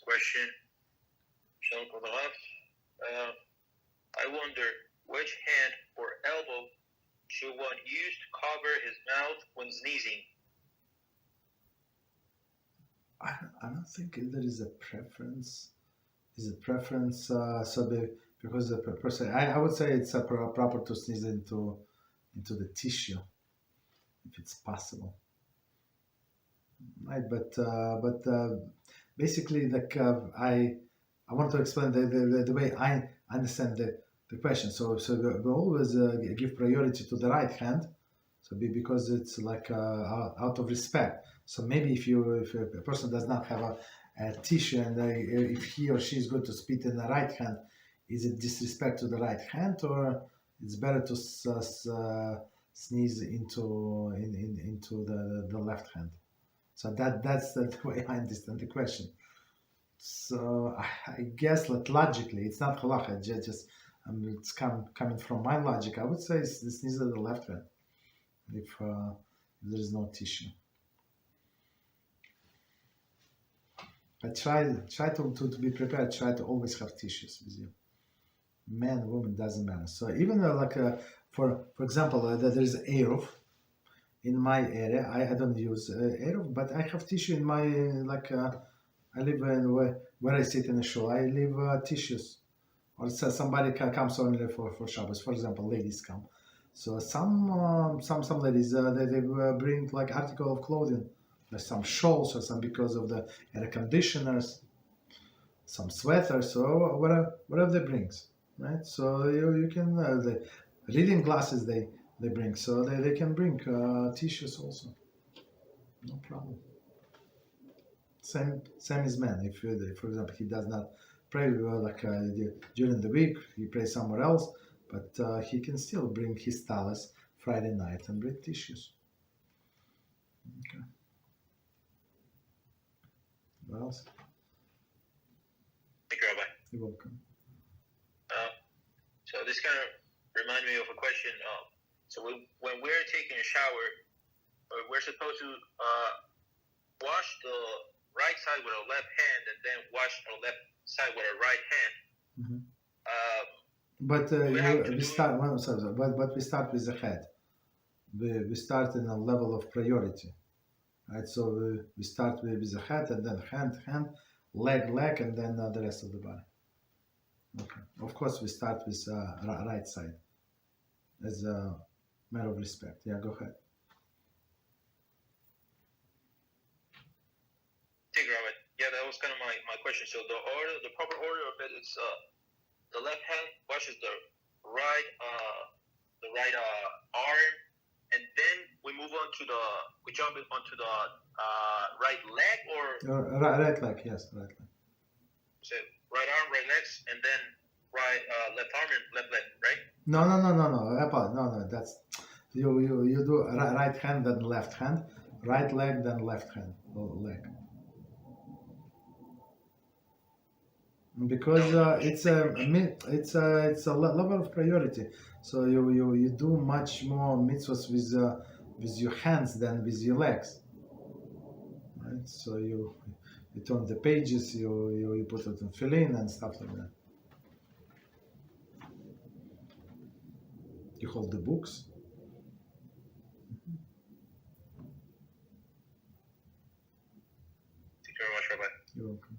question. I wonder which hand or elbow should one use to cover his mouth when sneezing? I don't think there is a preference. Is a preference? Because the person, I would say it's proper to sneeze into the tissue if it's possible, right? But basically, I want to explain the way I understand the question. So we always give priority to the right hand. So because it's like out of respect. So maybe if a person does not have a tissue and if he or she is going to spit in the right hand, is it disrespect to the right hand, or it's better to sneeze into the left hand? So that's the way I understand the question. So I guess that logically, it's not halachah. Just it's coming from my logic. I would say sneeze at the left hand if there is no tissue. But try to be prepared. Try to always have tissues with you. Man, woman, doesn't matter. So even for example, there is Eruv in my area. I don't use Eruv, but I have tissue in my I live in where I sit in the shul. I leave tissues, or somebody comes only for Shabbos. For example, ladies come. So some ladies they bring like article of clothing, like some shawls or some because of the air conditioners, some sweaters, or whatever they brings, right? So you can the reading glasses they bring, so they can bring tissues also, no problem. Same as men. If for example he does not pray during the week, he prays somewhere else, but he can still bring his talis Friday night and bring tissues. Okay. What else? Thank you, Rabbi. You're welcome. So this kind of reminds me of a question. So when we're taking a shower, we're supposed to wash the right side with our left hand and then wash our left side with our right hand. Mm-hmm. But we start. But we start with the head. We start in a level of priority, right? So we start with the head, and then hand, leg, and then the rest of the body. Okay. Of course, we start with right side as a matter of respect. Yeah, go ahead. Thank you, Robert. Yeah, that was kind of my question. So the proper order of it is the left hand washes the right arm, and then we move on to we jump onto the right leg, or right leg, yes, right leg. So right arm, right legs, and then left arm and left leg, right? No. That's you do right hand then left hand, right leg then left hand leg. Because it's a level of priority. So you do much more mitzvahs with your hands than with your legs, right? So you turn the pages, you put it in fill-in and stuff like that. You hold the books. Thank you very much, Rabbi. You're welcome.